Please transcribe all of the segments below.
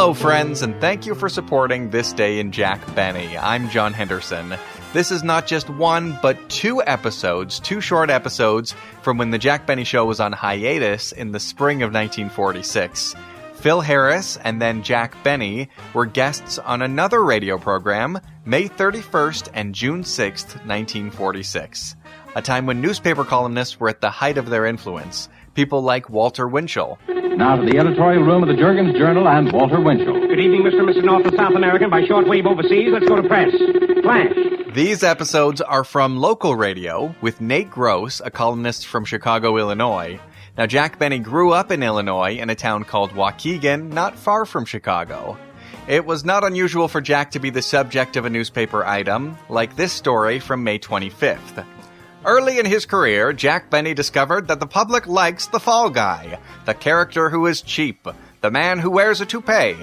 Hello, friends, and thank you for supporting This Day in Jack Benny. I'm John Henderson. This is not just one, but two short episodes from when the Jack Benny Show was on hiatus in the spring of 1946. Phil Harris and then Jack Benny were guests on another radio program, May 31st and June 6th, 1946. A time when newspaper columnists were at the height of their influence. People like Walter Winchell. Now to the editorial room of the Jurgens Journal and Walter Winchell. Good evening, Mr. and Mrs. North and South American by shortwave overseas. Let's go to press. Flash. These episodes are from local radio with Nate Gross, a columnist from Chicago, Illinois. Now, Jack Benny grew up in Illinois in a town called Waukegan, not far from Chicago. It was not unusual for Jack to be the subject of a newspaper item, like this story from May 25th. Early in his career, Jack Benny discovered that the public likes the fall guy, the character who is cheap, the man who wears a toupee,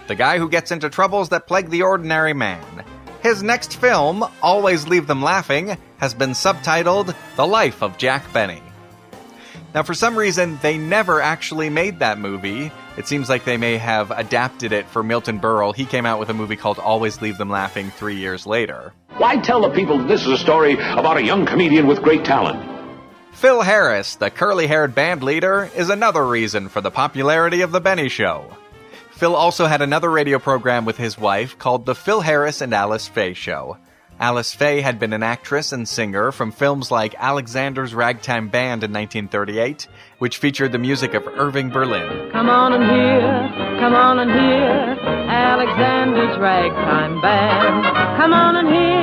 the guy who gets into troubles that plague the ordinary man. His next film, Always Leave Them Laughing, has been subtitled The Life of Jack Benny. Now, for some reason, they never actually made that movie. It seems like they may have adapted it for Milton Berle. He came out with a movie called Always Leave Them Laughing 3 years later. Why tell the people this is a story about a young comedian with great talent? Phil Harris, the curly-haired band leader, is another reason for the popularity of The Benny Show. Phil also had another radio program with his wife called The Phil Harris and Alice Faye Show. Alice Faye had been an actress and singer from films like Alexander's Ragtime Band in 1938, which featured the music of Irving Berlin. Come on and hear Alexander's Ragtime Band. Come on and hear,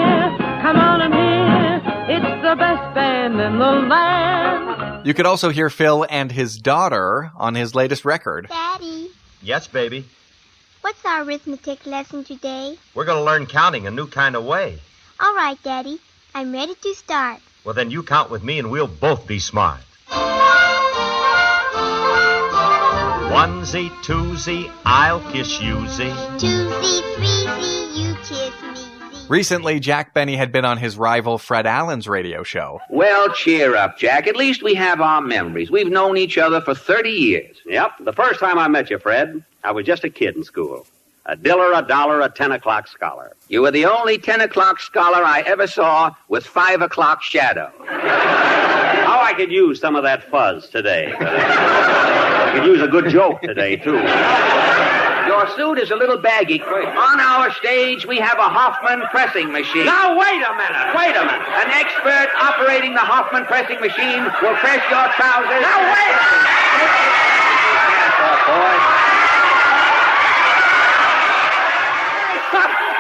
it's the best band in the land. You could also hear Phil and his daughter on his latest record. Daddy. Yes, baby? What's our arithmetic lesson today? We're going to learn counting a new kind of way. All right, Daddy. I'm ready to start. Well, then you count with me and we'll both be smart. 1Z, 2Z, I'll kiss you, Z. 2Z, 3Z, you kiss me, Z. Recently, Jack Benny had been on his rival Fred Allen's radio show. Well, cheer up, Jack. At least we have our memories. We've known each other for 30 years. Yep. The first time I met you, Fred, I was just a kid in school. A diller, a dollar, a 10 o'clock scholar. You were the only 10 o'clock scholar I ever saw with 5 o'clock shadow. How I could use some of that fuzz today. I could use a good joke today, too. Your suit is a little baggy. On our stage, we have a Hoffman pressing machine. Now, wait a minute. An expert operating the Hoffman pressing machine will press your trousers. Now, wait a minute. Hands off, boy.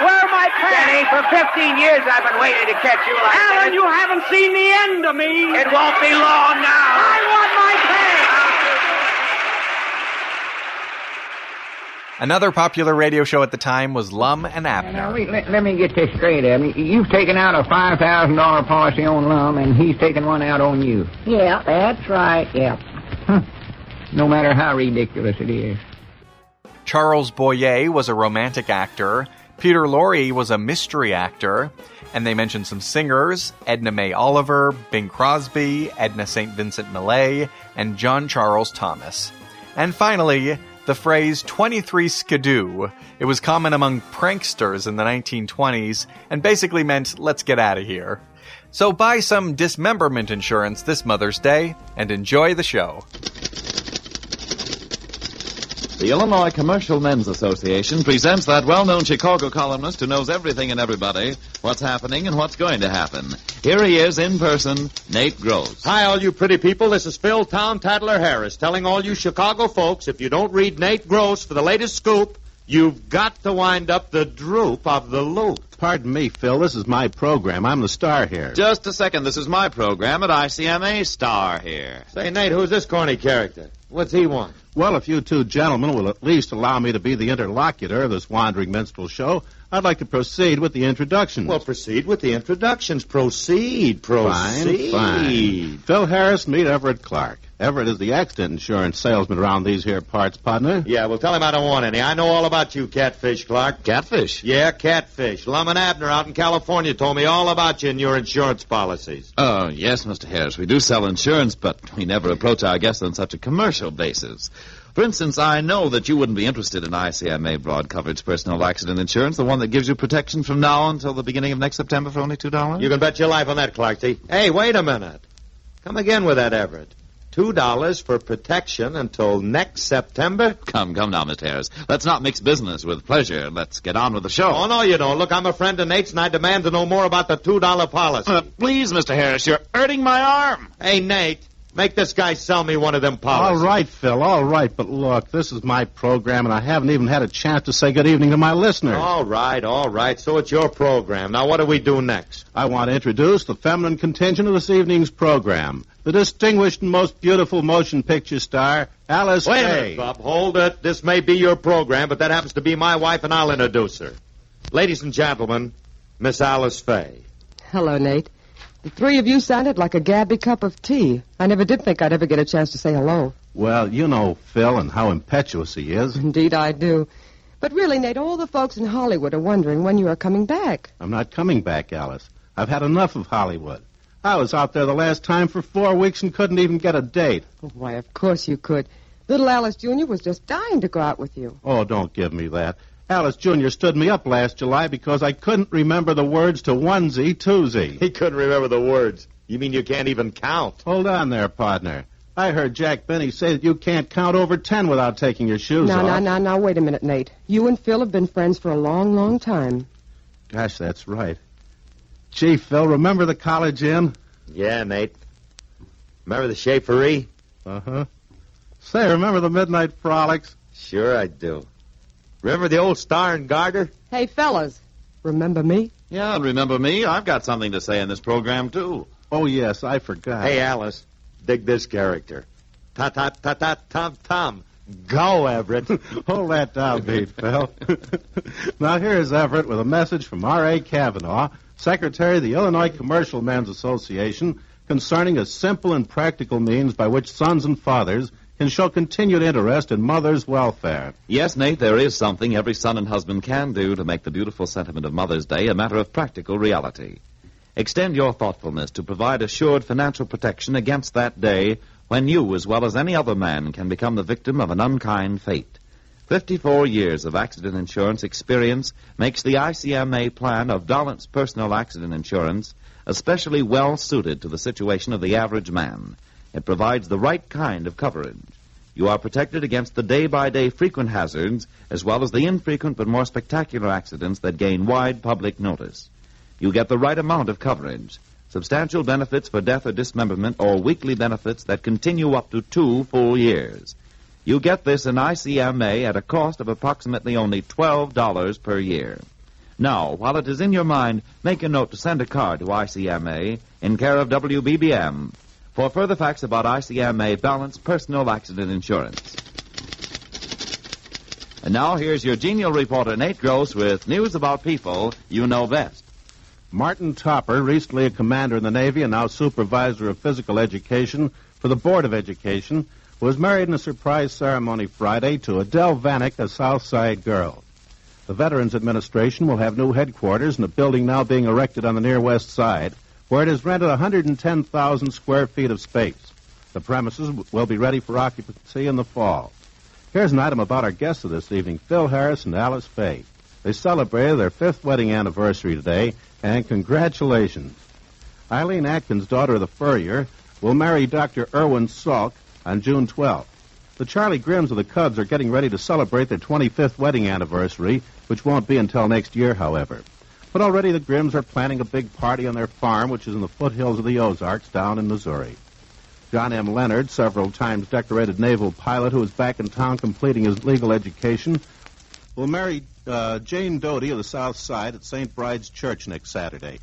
Where are my pants? Benny, for 15 years I've been waiting to catch you like that. Alan, you haven't seen the end of me. It won't be long now. I want my pants. Another popular radio show at the time was Lum and Abner. Now, let me get this straight, Abner. You've taken out a $5,000 policy on Lum, and he's taken one out on you. Yeah, that's right, yeah. No matter how ridiculous it is. Charles Boyer was a romantic actor. Peter Lorre was a mystery actor, and they mentioned some singers, Edna Mae Oliver, Bing Crosby, Edna St. Vincent Millay, and John Charles Thomas. And finally, the phrase 23 skidoo. It was common among pranksters in the 1920s, and basically meant, let's get out of here. So buy some dismemberment insurance this Mother's Day, and enjoy the show. The Illinois Commercial Men's Association presents that well-known Chicago columnist who knows everything and everybody, what's happening and what's going to happen. Here he is in person, Nate Gross. Hi, all you pretty people. This is Phil Town Tattler Harris telling all you Chicago folks, if you don't read Nate Gross for the latest scoop, you've got to wind up the droop of the loop. Pardon me, Phil. This is my program. I'm the star here. Just a second. This is my program at ICMA Star here. Say, Nate, who's this corny character? What's he want? Well, if you two gentlemen will at least allow me to be the interlocutor of this wandering minstrel show, I'd like to proceed with the introductions. Well, proceed with the introductions. Proceed. Fine. Phil Harris, meet Everett Clark. Everett is the accident insurance salesman around these here parts, partner. Yeah, well, tell him I don't want any. I know all about you, Catfish Clark. Catfish? Yeah, Catfish. Lum and Abner out in California told me all about you and your insurance policies. Oh, yes, Mr. Harris. We do sell insurance, but we never approach our guests on such a commercial basis. For instance, I know that you wouldn't be interested in ICMA broad coverage personal accident insurance, the one that gives you protection from now until the beginning of next September for only $2. You can bet your life on that, Clarky. Hey, wait a minute. Come again with that, Everett. $2 for protection until next September? Come now, Mr. Harris. Let's not mix business with pleasure. Let's get on with the show. Oh, no, you don't. Look, I'm a friend of Nate's, and I demand to know more about the $2 policy. Please, Mr. Harris, you're hurting my arm. Hey, Nate, make this guy sell me one of them policies. All right, Phil, all right. But look, this is my program, and I haven't even had a chance to say good evening to my listeners. All right. So it's your program. Now, what do we do next? I want to introduce the feminine contingent of this evening's program. The distinguished and most beautiful motion picture star, Alice Faye. Wait a minute, Bob. Hold it. This may be your program, but that happens to be my wife, and I'll introduce her. Ladies and gentlemen, Miss Alice Faye. Hello, Nate. The three of you sounded like a gabby cup of tea. I never did think I'd ever get a chance to say hello. Well, you know Phil and how impetuous he is. Indeed, I do. But really, Nate, all the folks in Hollywood are wondering when you are coming back. I'm not coming back, Alice. I've had enough of Hollywood. I was out there the last time for 4 weeks and couldn't even get a date. Oh, why, of course you could. Little Alice Jr. was just dying to go out with you. Oh, don't give me that. Alice Jr. stood me up last July because I couldn't remember the words to onesie, twosie. He couldn't remember the words. You mean you can't even count? Hold on there, partner. I heard Jack Benny say that you can't count over 10 without taking your shoes off. Now, wait a minute, Nate. You and Phil have been friends for a long, long time. Gosh, that's right. Gee, Phil, remember the College Inn? Yeah, Nate. Remember the Chaperie? Uh-huh. Say, remember the Midnight Frolics? Sure I do. Remember the old Star and Garter? Hey, fellas, remember me? Yeah, remember me? I've got something to say in this program, too. Oh, yes, I forgot. Hey, Alice, dig this character. Ta-ta-ta-ta-tom-tom. Go, Everett. Hold that downbeat, Phil. Now, here's Everett with a message from R.A. Kavanaugh, Secretary of the Illinois Commercial Men's Association, concerning a simple and practical means by which sons and fathers can show continued interest in mothers' welfare. Yes, Nate, there is something every son and husband can do to make the beautiful sentiment of Mother's Day a matter of practical reality. Extend your thoughtfulness to provide assured financial protection against that day when you, as well as any other man, can become the victim of an unkind fate. 54 years of accident insurance experience makes the ICMA plan of Dollant's personal accident insurance especially well suited to the situation of the average man. It provides the right kind of coverage. You are protected against the day-by-day frequent hazards as well as the infrequent but more spectacular accidents that gain wide public notice. You get the right amount of coverage, substantial benefits for death or dismemberment, or weekly benefits that continue up to 2 full years. You get this in ICMA at a cost of approximately only $12 per year. Now, while it is in your mind, make a note to send a card to ICMA in care of WBBM for further facts about ICMA Balanced Personal Accident Insurance. And now here's your genial reporter, Nate Gross, with news about people you know best. Martin Topper, recently a commander in the Navy and now supervisor of physical education for the Board of Education, was married in a surprise ceremony Friday to Adele Vanek, a South Side girl. The Veterans Administration will have new headquarters in a building now being erected on the near west side, where it has rented 110,000 square feet of space. The premises will be ready for occupancy in the fall. Here's an item about our guests of this evening, Phil Harris and Alice Faye. They celebrated their 5th wedding anniversary today, and congratulations. Eileen Atkins, daughter of the furrier, will marry Dr. Irwin Salk on June 12th. The Charlie Grimms of the Cubs are getting ready to celebrate their 25th wedding anniversary, which won't be until next year, however. But already the Grimms are planning a big party on their farm, which is in the foothills of the Ozarks down in Missouri. John M. Leonard, several times decorated naval pilot who is back in town completing his legal education, will marry Jane Doty of the South Side at St. Bride's Church next Saturday.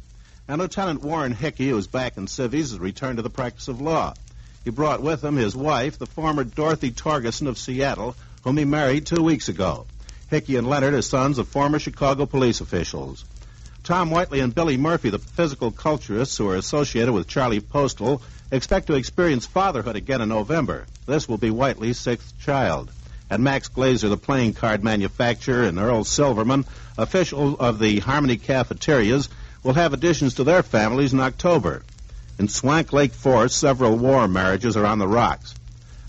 And Lieutenant Warren Hickey, who is back in civies, has returned to the practice of law. He brought with him his wife, the former Dorothy Torgeson of Seattle, whom he married 2 weeks ago. Hickey and Leonard are sons of former Chicago police officials. Tom Whiteley and Billy Murphy, the physical culturists who are associated with Charlie Postal, expect to experience fatherhood again in November. This will be Whiteley's 6th child. And Max Glazer, the playing card manufacturer, and Earl Silverman, official of the Harmony Cafeterias, will have additions to their families in October. In Swank Lake Forest, several war marriages are on the rocks.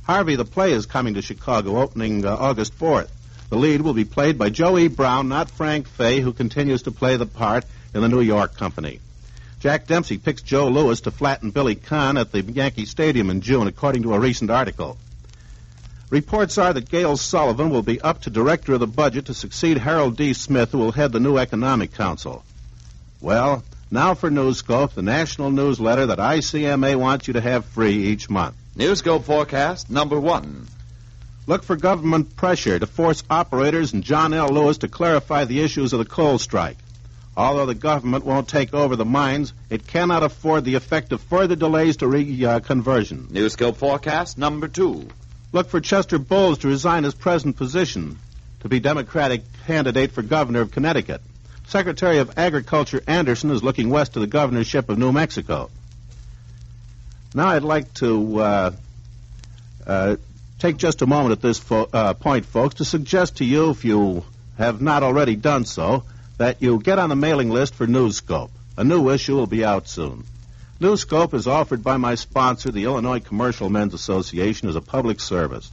Harvey the Play is coming to Chicago, opening August 4th. The lead will be played by Joe E. Brown, not Frank Faye, who continues to play the part in the New York company. Jack Dempsey picks Joe Louis to flatten Billy Kahn at the Yankee Stadium in June, according to a recent article. Reports are that Gail Sullivan will be up to director of the budget to succeed Harold D. Smith, who will head the new Economic Council. Well, now for Newscope, the national newsletter that ICMA wants you to have free each month. Newscope forecast number 1. Look for government pressure to force operators and John L. Lewis to clarify the issues of the coal strike. Although the government won't take over the mines, it cannot afford the effect of further delays to reconversion. Newscope forecast number 2. Look for Chester Bowles to resign his present position to be Democratic candidate for governor of Connecticut. Secretary of Agriculture Anderson is looking west to the governorship of New Mexico. Now I'd like to take just a moment at this point, folks, to suggest to you, if you have not already done so, that you get on the mailing list for Newscope. A new issue will be out soon. Newscope is offered by my sponsor, the Illinois Commercial Men's Association, as a public service.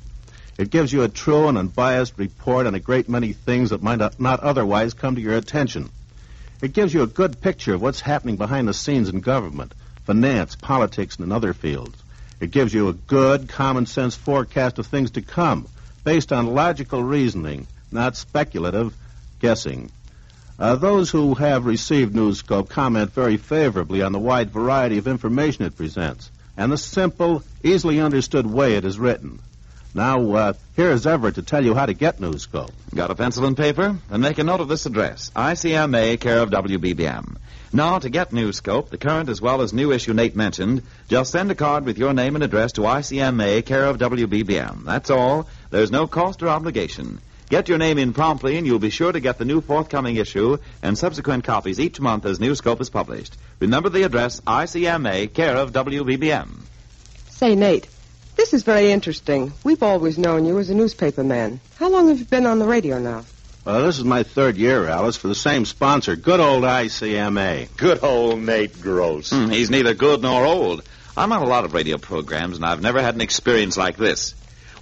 It gives you a true and unbiased report on a great many things that might not otherwise come to your attention. It gives you a good picture of what's happening behind the scenes in government, finance, politics, and in other fields. It gives you a good, common-sense forecast of things to come, based on logical reasoning, not speculative guessing. Those who have received Newscope comment very favorably on the wide variety of information it presents and the simple, easily understood way it is written. Now, here is Everett to tell you how to get Newscope. Got a pencil and paper? Then make a note of this address, ICMA, care of WBBM. Now, to get Newscope, the current as well as new issue Nate mentioned, just send a card with your name and address to ICMA, care of WBBM. That's all. There's no cost or obligation. Get your name in promptly, and you'll be sure to get the new forthcoming issue and subsequent copies each month as Newscope is published. Remember the address, ICMA, care of WBBM. Say, Nate, this is very interesting. We've always known you as a newspaper man. How long have you been on the radio now? Well, this is my 3rd year, Alice, for the same sponsor, good old ICMA. Good old Nate Gross. He's neither good nor old. I'm on a lot of radio programs, and I've never had an experience like this.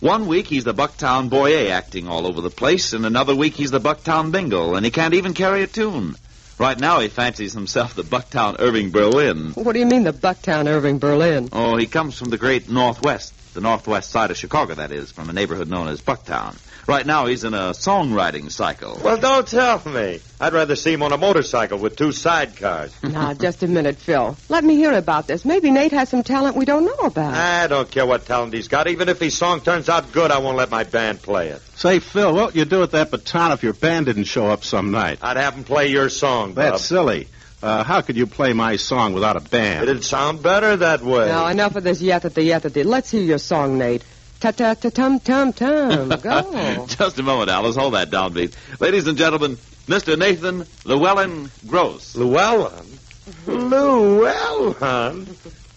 One week he's the Bucktown Boyer acting all over the place, and another week he's the Bucktown Bingle, and he can't even carry a tune. Right now he fancies himself the Bucktown Irving Berlin. What do you mean, the Bucktown Irving Berlin? Oh, he comes from the great Northwest, the northwest side of Chicago, that is, from a neighborhood known as Bucktown. Right now he's in a songwriting cycle. Well, don't tell me. I'd rather see him on a motorcycle with 2 sidecars. Now, just a minute, Phil. Let me hear about this. Maybe Nate has some talent we don't know about. I don't care what talent he's got. Even if his song turns out good, I won't let my band play it. Say, Phil, what would you do with that baton if your band didn't show up some night? I'd have him play your song, Bub. That's silly. How could you play my song without a band? It'd sound better that way. Now, enough of this yatta-yatta. Let's hear your song, Nate. Ta-ta-ta-tum-tum-tum. Go. Just a moment, Alice. Hold that downbeat. Ladies and gentlemen, Mr. Nathan Llewellyn Gross. Llewellyn? Llewellyn?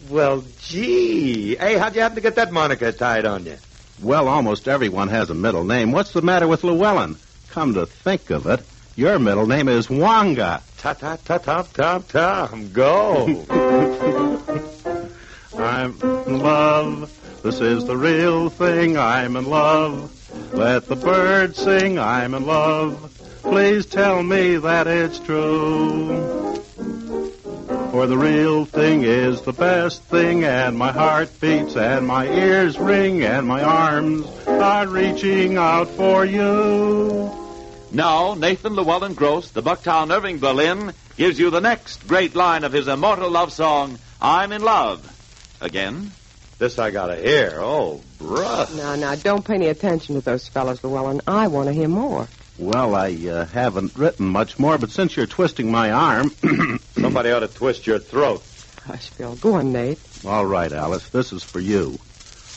Well, gee. Hey, how'd you happen to get that moniker tied on you? Well, almost everyone has a middle name. What's the matter with Llewellyn? Come to think of it, your middle name is Wonga. Ta-ta-ta-ta-ta-ta. Go. I'm in love. This is the real thing. I'm in love. Let the birds sing. I'm in love. Please tell me that it's true. For the real thing is the best thing, and my heart beats, and my ears ring, and my arms are reaching out for you. Now, Nathan Llewellyn Gross, the Bucktown Irving Berlin, gives you the next great line of his immortal love song, I'm in Love. Again. This I gotta hear. Oh, bruh. Now, don't pay any attention to those fellows, Llewellyn. I want to hear more. Well, I haven't written much more, but since you're twisting my arm... Somebody ought to twist your throat. Hush, Phil. Go on, Nate. All right, Alice. This is for you.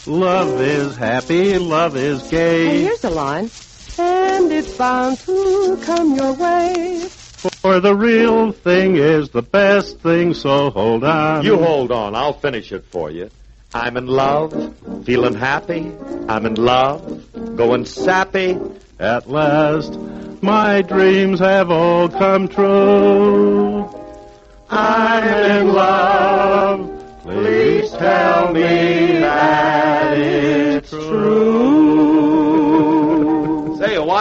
Love is happy, love is gay. Hey, here's the line. And it's bound to come your way. For the real thing is the best thing, so hold on. You hold on. I'll finish it for you. I'm in love, feeling happy. I'm in love, going sappy. At last, my dreams have all come true. I'm in love. Please tell me that it's true.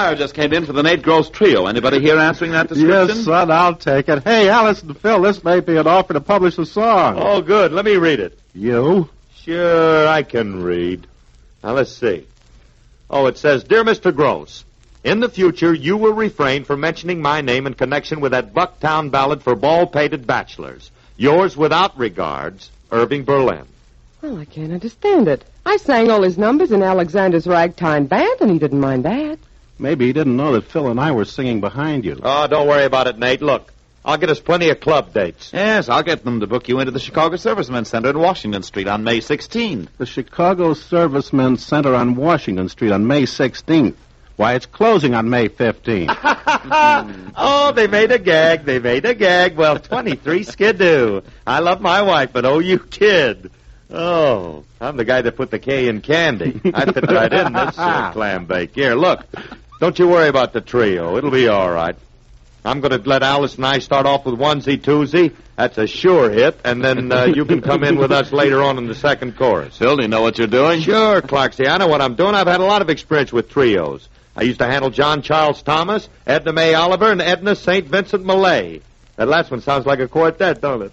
wire just came in for the Nate Gross Trio. Anybody here answering that description? Yes, son, I'll take it. Hey, Alice and Phil, this may be an offer to publish a song. Oh, good. Let me read it. You? Sure, I can read. Now, let's see. Oh, it says, Dear Mr. Gross, in the future, you will refrain from mentioning my name in connection with that Bucktown ballad for bald-pated bachelors. Yours without regards, Irving Berlin. Well, I can't understand it. I sang all his numbers in Alexander's ragtime band, and he didn't mind that. Maybe he didn't know that Phil and I were singing behind you. Oh, don't worry about it, Nate. Look, I'll get us plenty of club dates. Yes, I'll get them to book you into the Chicago Servicemen's Center in Washington Street on May 16th. The Chicago Servicemen's Center on Washington Street on May 16th. Why, it's closing on May 15th. Oh, they made a gag. They made a gag. Well, 23 skidoo. I love my wife, but oh, you kid. Oh, I'm the guy that put the K in candy. I fit right in this clam bake. Here, look. Don't you worry about the trio. It'll be all right. I'm going to let Alice and I start off with onesie-twosie. That's a sure hit. And then you can come in with us later on in the second chorus. Phil, do you know what you're doing? Sure, Clarksy. I know what I'm doing. I've had a lot of experience with trios. I used to handle John Charles Thomas, Edna Mae Oliver, and Edna St. Vincent Millay. That last one sounds like a quartet, don't it?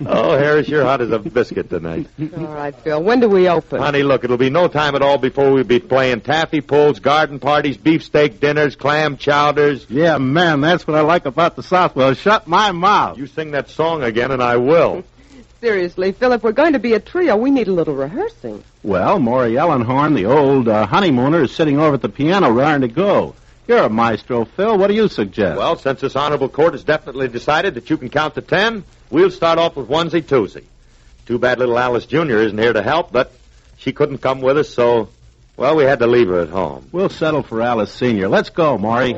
Oh, Harris, you're hot as a biscuit tonight. All right, Phil. When do we open? Honey, look, it'll be no time at all before we'll be playing taffy pulls, garden parties, beefsteak dinners, clam chowders. Yeah, man, that's what I like about the South. Well, shut my mouth. You sing that song again, and I will. Seriously, Phil, if we're going to be a trio, we need a little rehearsing. Well, Maury Ellenhorn, the old honeymooner, is sitting over at the piano raring to go. You're a maestro, Phil. What do you suggest? Well, since this honorable court has definitely decided that you can count to 10, we'll start off with onesie-twosie. Too bad little Alice Jr. isn't here to help, but she couldn't come with us, so, well, we had to leave her at home. We'll settle for Alice Sr. Let's go, Maury.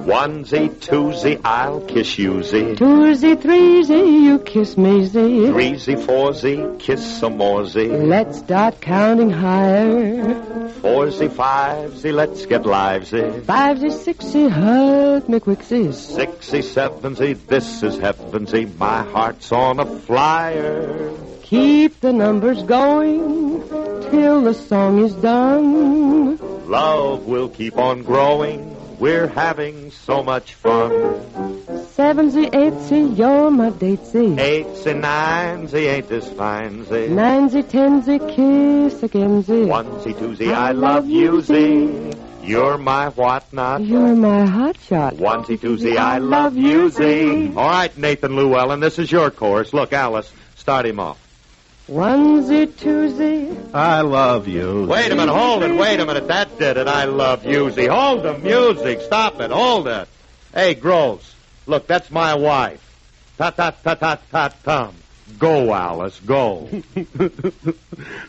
Onesie-twosie, I'll kiss you-zie. Twosie, threesie, you kiss me-zie. Threesie, foursy, kiss some more-zie. Let's start counting higher. Foursy, fivesy, let's get livesy. Fivesy, sixy, hug me quicksy. Sixy, sevensy, this is heavensy. My heart's on a flyer. Keep the numbers going till the song is done. Love will keep on growing. We're having so much fun. Sevensy, eightsy, you're my datesy. Eightsy, ninesy, ain't this finesy. Ninesy, tensy, kiss againsy. Onesie, twosie, I love you-zy. You're my what-not. You're my hotshot. Onesie, twosie, I love you-zy. All right, Nathan Llewellyn, this is your chorus. Look, Alice, start him off. Onesie, twosie. I love you. Wait a minute, hold it. Wait a minute. That did it. I love you-zy. Hold the music. Stop it. Hold it. Hey, Groves. Look, that's my wife. Ta-ta-ta-ta-ta-tum. Go, Alice. Go.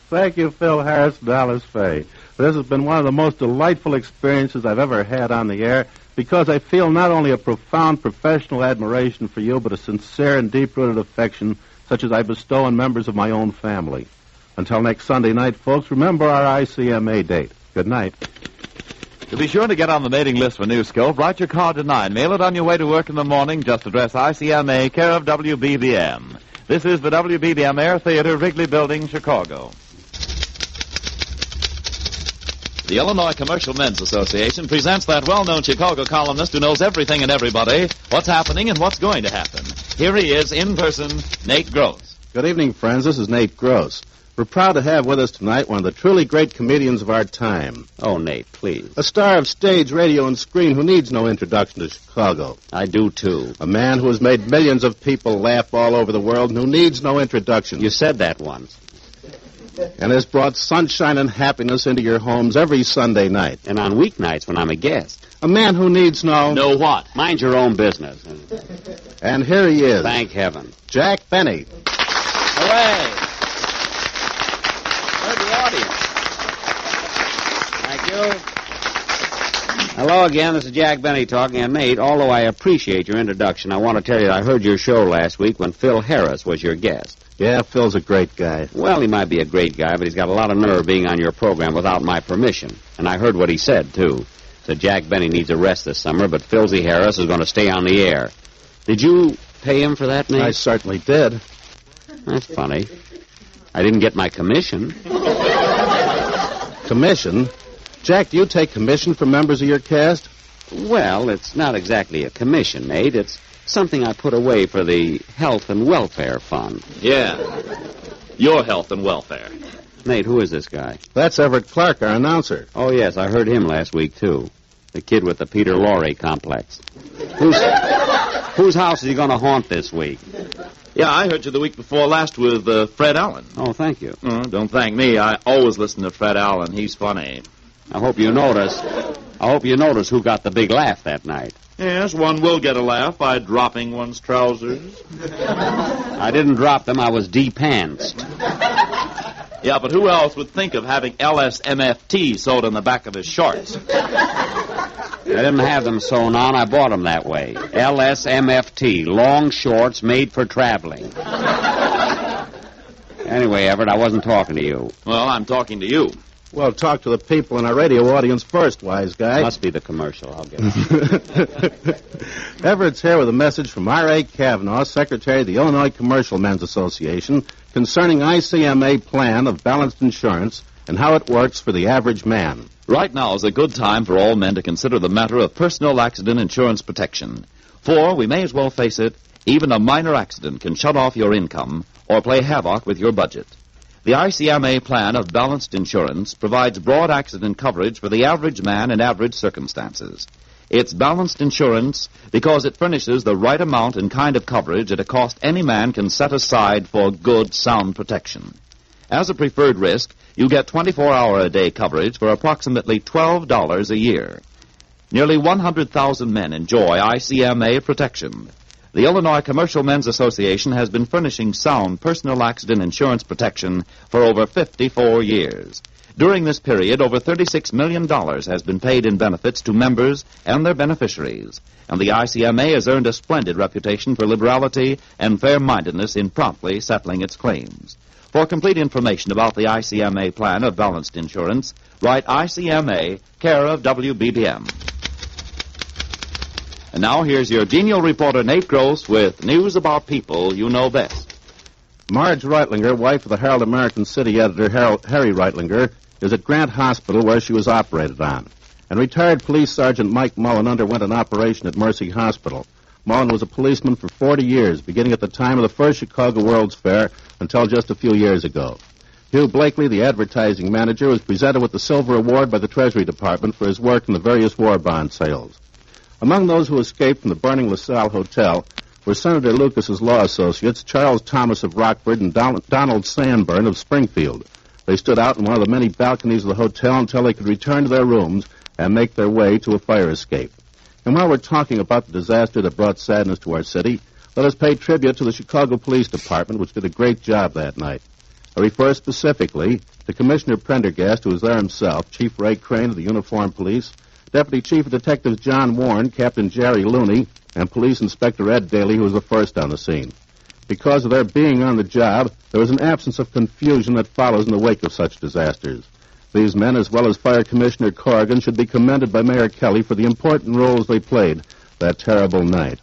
Thank you, Phil Harris and Alice Faye. This has been one of the most delightful experiences I've ever had on the air because I feel not only a profound professional admiration for you, but a sincere and deep-rooted affection such as I bestow on members of my own family. Until next Sunday night, folks, remember our ICMA date. Good night. To be sure to get on the mailing list for New Scope, write your card to 9. Mail it on your way to work in the morning. Just address ICMA, care of WBBM. This is the WBBM Air Theater, Wrigley Building, Chicago. The Illinois Commercial Men's Association presents that well-known Chicago columnist who knows everything and everybody, what's happening and what's going to happen. Here he is, in person, Nate Gross. Good evening, friends. This is Nate Gross. We're proud to have with us tonight one of the truly great comedians of our time. Oh, Nate, please. A star of stage, radio, and screen who needs no introduction to Chicago. I do, too. A man who has made millions of people laugh all over the world and who needs no introduction. You said that once. And has brought sunshine and happiness into your homes every Sunday night. And on weeknights when I'm a guest. A man who needs no... No what? Mind your own business. And here he is. Thank heaven. Jack Benny. Hooray! Where's the audience? Thank you. Hello again. This is Jack Benny talking. And, Nate, although I appreciate your introduction, I want to tell you I heard your show last week when Phil Harris was your guest. Yeah, Phil's a great guy. Well, he might be a great guy, but he's got a lot of nerve being on your program without my permission. And I heard what he said, too. Said Jack Benny needs a rest this summer, but Philzy Harris is going to stay on the air. Did you pay him for that, Nate? I certainly did. That's funny. I didn't get my commission. Commission? Jack, do you take commission from members of your cast? Well, it's not exactly a commission, Nate. It's something I put away for the Health and Welfare Fund. Yeah. Your health and welfare. Nate, who is this guy? That's Everett Clark, our announcer. Oh, yes, I heard him last week, too. The kid with the Peter Lorre complex. Whose house is he going to haunt this week? Yeah, I heard you the week before last with Fred Allen. Oh, thank you. Don't thank me. I always listen to Fred Allen. He's funny. I hope you notice who got the big laugh that night. Yes, one will get a laugh by dropping one's trousers. I didn't drop them. I was de-pantsed. Yeah, but who else would think of having LSMFT sewed on the back of his shorts? I didn't have them sewn on. I bought them that way. LSMFT, long shorts made for traveling. Anyway, Everett, I wasn't talking to you. Well, I'm talking to you. Well, talk to the people in our radio audience first, wise guy. Must be the commercial. I'll get it. Everett's here with a message from R.A. Kavanaugh, Secretary of the Illinois Commercial Men's Association, concerning ICMA plan of balanced insurance and how it works for the average man. Right now is a good time for all men to consider the matter of personal accident insurance protection. For, we may as well face it, even a minor accident can shut off your income or play havoc with your budget. The ICMA plan of balanced insurance provides broad accident coverage for the average man in average circumstances. It's balanced insurance because it furnishes the right amount and kind of coverage at a cost any man can set aside for good, sound protection. As a preferred risk, you get 24-hour-a-day coverage for approximately $12 a year. Nearly 100,000 men enjoy ICMA protection. The Illinois Commercial Men's Association has been furnishing sound personal accident insurance protection for over 54 years. During this period, over $36 million has been paid in benefits to members and their beneficiaries, and the ICMA has earned a splendid reputation for liberality and fair-mindedness in promptly settling its claims. For complete information about the ICMA plan of balanced insurance, write ICMA, care of WBBM. And now here's your genial reporter, Nate Gross, with news about people you know best. Marge Reitlinger, wife of the Herald American City editor Harry Reitlinger, is at Grant Hospital where she was operated on. And retired Police Sergeant Mike Mullen underwent an operation at Mercy Hospital. Mullen was a policeman for 40 years, beginning at the time of the first Chicago World's Fair until just a few years ago. Hugh Blakely, the advertising manager, was presented with the Silver Award by the Treasury Department for his work in the various war bond sales. Among those who escaped from the burning LaSalle Hotel were Senator Lucas's law associates, Charles Thomas of Rockford and Donald Sanborn of Springfield. They stood out in one of the many balconies of the hotel until they could return to their rooms and make their way to a fire escape. And while we're talking about the disaster that brought sadness to our city, let us pay tribute to the Chicago Police Department, which did a great job that night. I refer specifically to Commissioner Prendergast, who was there himself, Chief Ray Crane of the Uniformed Police, Deputy Chief of Detectives John Warren, Captain Jerry Looney, and Police Inspector Ed Daly, who was the first on the scene. Because of their being on the job, there was an absence of confusion that follows in the wake of such disasters. These men, as well as Fire Commissioner Corrigan, should be commended by Mayor Kelly for the important roles they played that terrible night.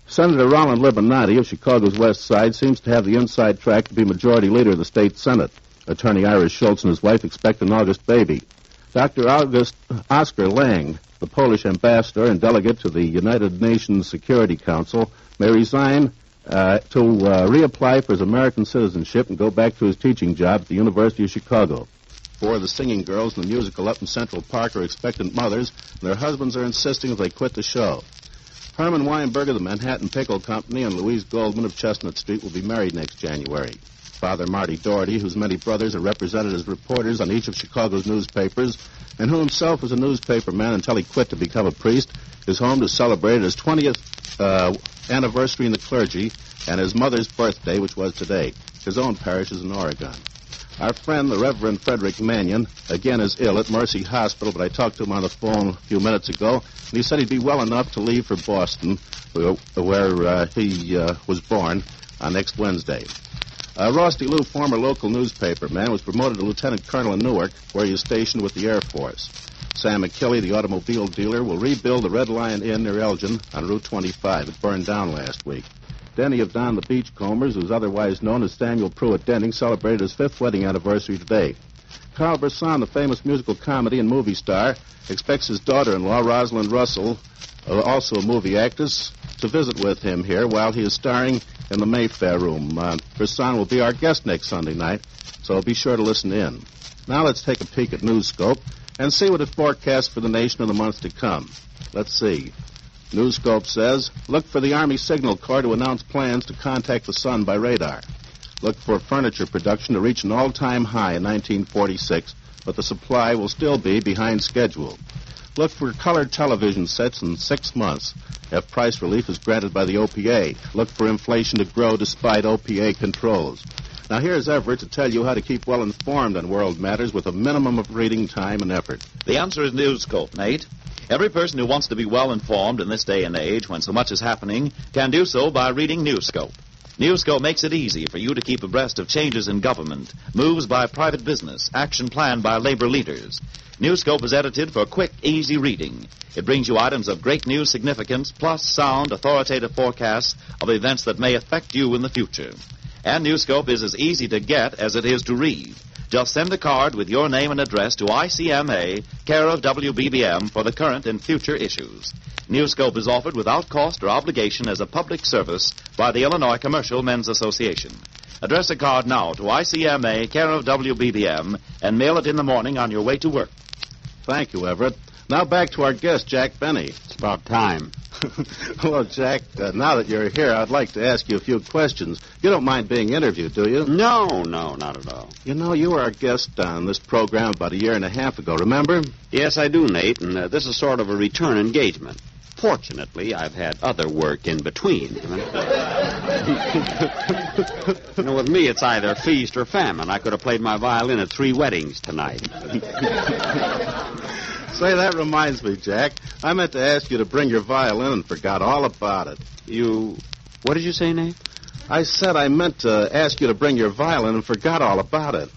Senator Roland Libonati of Chicago's West Side seems to have the inside track to be Majority Leader of the state Senate. Attorney Irish Schultz and his wife expect an August baby. Dr. Oscar Lang, the Polish ambassador and delegate to the United Nations Security Council, may resign to reapply for his American citizenship and go back to his teaching job at the University of Chicago. 4 of the singing girls in the musical up in Central Park are expectant mothers, and their husbands are insisting that they quit the show. Herman Weinberg of the Manhattan Pickle Company and Louise Goldman of Chestnut Street will be married next January. Father Marty Doherty, whose many brothers are represented as reporters on each of Chicago's newspapers, and who himself was a newspaper man until he quit to become a priest, is home to celebrate his 20th anniversary in the clergy and his mother's birthday, which was today. His own parish is in Oregon. Our friend, the Reverend Frederick Mannion, again is ill at Mercy Hospital, but I talked to him on the phone a few minutes ago, and he said he'd be well enough to leave for Boston, where he was born, next Wednesday. Ross DeLue, former local newspaper man, was promoted to lieutenant colonel in Newark, where he is stationed with the Air Force. Sam McKilley, the automobile dealer, will rebuild the Red Lion Inn near Elgin on Route 25. It burned down last week. Denny of Don the Beachcombers, who's otherwise known as Samuel Pruitt Denning, celebrated his 5th wedding anniversary today. Carl Brisson, the famous musical comedy and movie star, expects his daughter-in-law, Rosalind Russell, also a movie actress, to visit with him here while he is starring in the Mayfair Room. Brisson will be our guest next Sunday night, so be sure to listen in. Now let's take a peek at Newscope and see what it forecasts for the nation in the months to come. Let's see. Newscope says, look for the Army Signal Corps to announce plans to contact the sun by radar. Look for furniture production to reach an all-time high in 1946, but the supply will still be behind schedule. Look for colored television sets in 6 months if price relief is granted by the OPA. Look for inflation to grow despite OPA controls. Now here's Everett to tell you how to keep well informed on world matters with a minimum of reading time and effort. The answer is Newscope, Nate. Every person who wants to be well informed in this day and age when so much is happening can do so by reading Newscope. Newscope makes it easy for you to keep abreast of changes in government, moves by private business, action planned by labor leaders. Newscope is edited for quick, easy reading. It brings you items of great news significance, plus sound, authoritative forecasts of events that may affect you in the future. And Newscope is as easy to get as it is to read. Just send a card with your name and address to ICMA, care of WBBM, for the current and future issues. Newscope is offered without cost or obligation as a public service by the Illinois Commercial Men's Association. Address a card now to ICMA, care of WBBM, and mail it in the morning on your way to work. Thank you, Everett. Now back to our guest, Jack Benny. It's about time. Well, Jack, now that you're here, I'd like to ask you a few questions. You don't mind being interviewed, do you? No, not at all. You know, you were our guest on this program about 1.5 years ago, remember? Yes, I do, Nate, and this is sort of a return engagement. Fortunately, I've had other work in between. You know, with me, it's either feast or famine. I could have played my violin at 3 weddings tonight. Say, that reminds me, Jack. I meant to ask you to bring your violin and forgot all about it. What did you say, Nate? I said I meant to ask you to bring your violin and forgot all about it.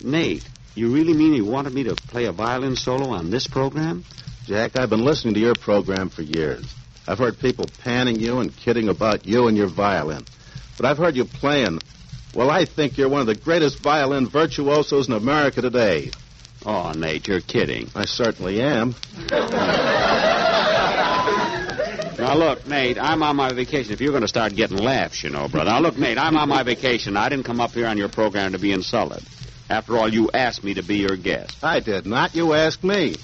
Nate, you really mean you wanted me to play a violin solo on this program? Jack, I've been listening to your program for years. I've heard people panning you and kidding about you and your violin. But I've heard you playing. Well, I think you're one of the greatest violin virtuosos in America today. Oh, Nate, you're kidding. I certainly am. Now, look, Nate, I'm on my vacation. If you're going to start getting laughs, you know, brother. Now, look, Nate, I'm on my vacation. I didn't come up here on your program to be insulted. After all, you asked me to be your guest. I did not. You asked me.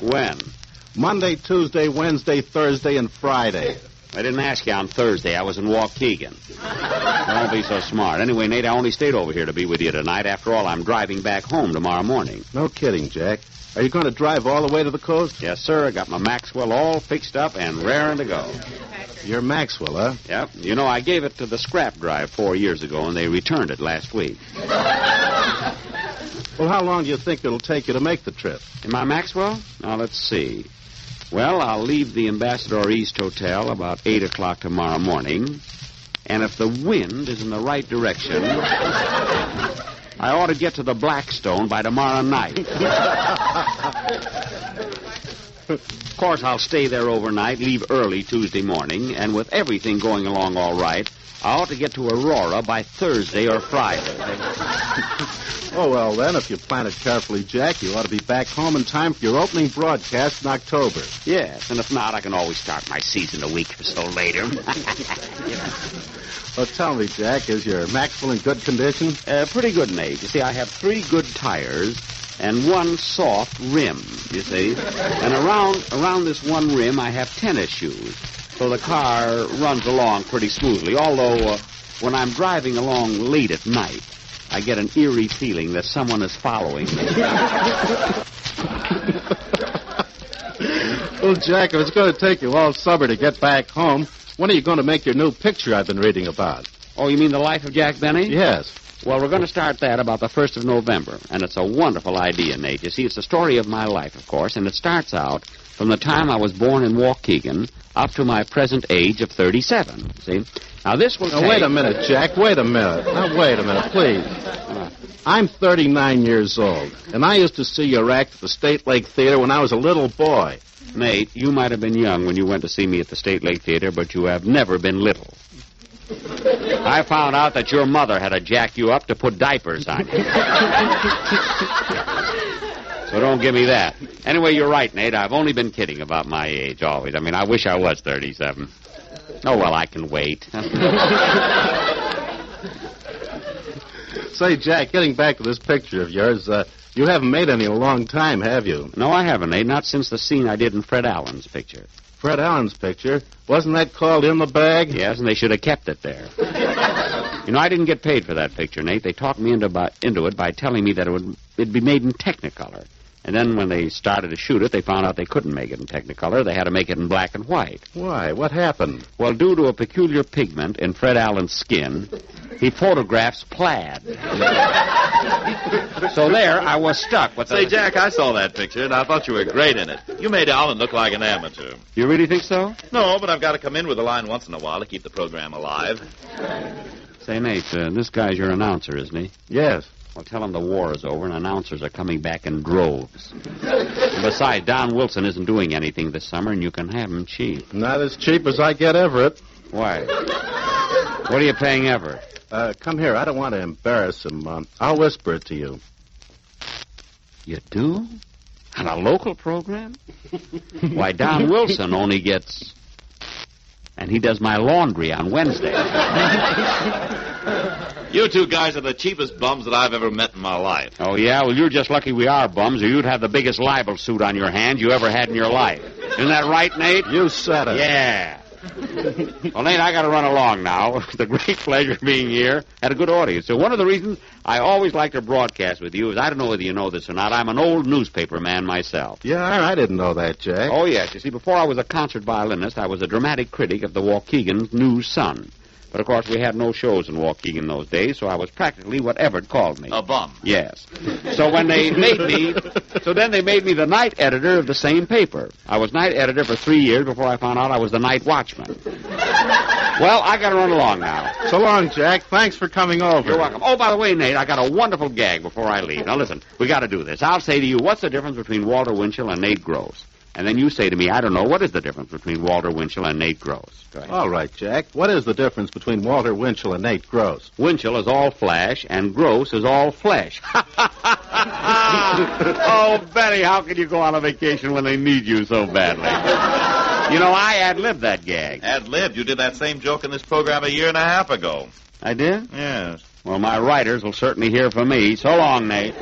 When? Monday, Tuesday, Wednesday, Thursday, and Friday. I didn't ask you on Thursday. I was in Waukegan. Don't be so smart. Anyway, Nate, I only stayed over here to be with you tonight. After all, I'm driving back home tomorrow morning. No kidding, Jack. Are you going to drive all the way to the coast? Yes, sir. I got my Maxwell all fixed up and raring to go. Your Maxwell, huh? Yep. You know, I gave it to the scrap drive 4 years ago, and they returned it last week. Well, how long do you think it'll take you to make the trip? In my Maxwell? Now, let's see. Well, I'll leave the Ambassador East Hotel about 8 o'clock tomorrow morning. And if the wind is in the right direction, I ought to get to the Blackstone by tomorrow night. Of course, I'll stay there overnight, leave early Tuesday morning, and with everything going along all right, I ought to get to Aurora by Thursday or Friday. Oh, well, then, if you plan it carefully, Jack, you ought to be back home in time for your opening broadcast in October. Yes, and if not, I can always start my season a week or so later. Well, tell me, Jack, is your Maxwell in good condition? Pretty good, Nate. You see, I have 3 good tires and 1 soft rim, you see. And around this 1 rim, I have tennis shoes. So the car runs along pretty smoothly, although when I'm driving along late at night, I get an eerie feeling that someone is following me. Well, Jack, if it's going to take you all summer to get back home, when are you going to make your new picture I've been reading about? Oh, you mean The Life of Jack Benny? Yes. Well, we're going to start that about the 1st of November, and it's a wonderful idea, Nate. You see, it's the story of my life, of course, and it starts out from the time I was born in Waukegan up to my present age of 37, see? Now, this will take... Wait a minute, Jack. Wait a minute. Now, wait a minute, please. I'm 39 years old, and I used to see your act at the State Lake Theater when I was a little boy. Nate, you might have been young when you went to see me at the State Lake Theater, but you have never been little. I found out that your mother had to jack you up to put diapers on you. So don't give me that. Anyway, you're right, Nate. I've only been kidding about my age always. I mean, I wish I was 37. Oh, well, I can wait. Say, Jack, getting back to this picture of yours, you haven't made any in a long time, have you? No, I haven't, Nate. Not since the scene I did in Fred Allen's picture. Fred Allen's picture? Wasn't that called In the Bag? Yes, and they should have kept it there. You know, I didn't get paid for that picture, Nate. They talked me into it by telling me that it'd be made in Technicolor. And then when they started to shoot it, they found out they couldn't make it in Technicolor. They had to make it in black and white. Why? What happened? Well, due to a peculiar pigment in Fred Allen's skin, he photographs plaid. So there, I was stuck with Say, Jack, I saw that picture, and I thought you were great in it. You made Allen look like an amateur. You really think so? No, but I've got to come in with a line once in a while to keep the program alive. Say, Nate, this guy's your announcer, isn't he? Yes. Well, tell him the war is over and announcers are coming back in droves. And besides, Don Wilson isn't doing anything this summer, and you can have him cheap. Not as cheap as I get Everett. Why? What are you paying Everett? Come here. I don't want to embarrass him. I'll whisper it to you. You do? On a local program? Why, Don Wilson only gets... And he does my laundry on Wednesday. You two guys are the cheapest bums that I've ever met in my life. Oh, yeah? Well, you're just lucky we are bums, or you'd have the biggest libel suit on your hands you ever had in your life. Isn't that right, Nate? You said it. Yeah. Well, Nate, I got to run along now. It's a great pleasure being here. Had a good audience. So one of the reasons I always like to broadcast with you is, I don't know whether you know this or not, I'm an old newspaper man myself. Yeah, I didn't know that, Jack. Oh, yes. You see, before I was a concert violinist, I was a dramatic critic of the Waukegan News Sun. But, of course, we had no shows in Waukegan those days, so I was practically what Everett called me. A bum. Yes. So when they made me... So then they made me the night editor of the same paper. I was night editor for 3 years before I found out I was the night watchman. Well, I got to run along now. So long, Jack. Thanks for coming over. You're welcome. Oh, by the way, Nate, I got a wonderful gag before I leave. Now, listen, we got to do this. I'll say to you, what's the difference between Walter Winchell and Nate Gross? And then you say to me, I don't know, what is the difference between Walter Winchell and Nate Gross? Go ahead. All right, Jack. What is the difference between Walter Winchell and Nate Gross? Winchell is all flash, and Gross is all flesh. Oh, Betty, how can you go on a vacation when they need you so badly? You know, I ad-libbed that gag. Ad-libbed? You did that same joke in this program a year and a half ago. I did? Yes. Well, my writers will certainly hear from me. So long, Nate.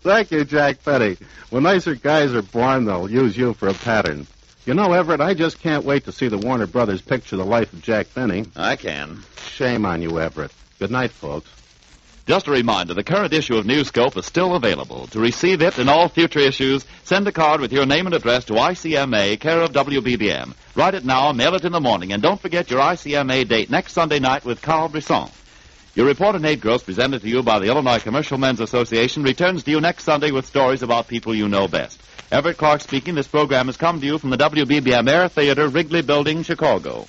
Thank you, Jack Petty. When nicer guys are born, they'll use you for a pattern. You know, Everett, I just can't wait to see the Warner Brothers picture the life of Jack Benny. I can. Shame on you, Everett. Good night, folks. Just a reminder, the current issue of Newscope is still available. To receive it and all future issues, send a card with your name and address to ICMA, care of WBBM. Write it now, mail it in the morning, and don't forget your ICMA date next Sunday night with Carl Brisson. Your reporter, Nate Gross, presented to you by the Illinois Commercial Men's Association, returns to you next Sunday with stories about people you know best. Everett Clark speaking. This program has come to you from the WBBM Air Theater, Wrigley Building, Chicago.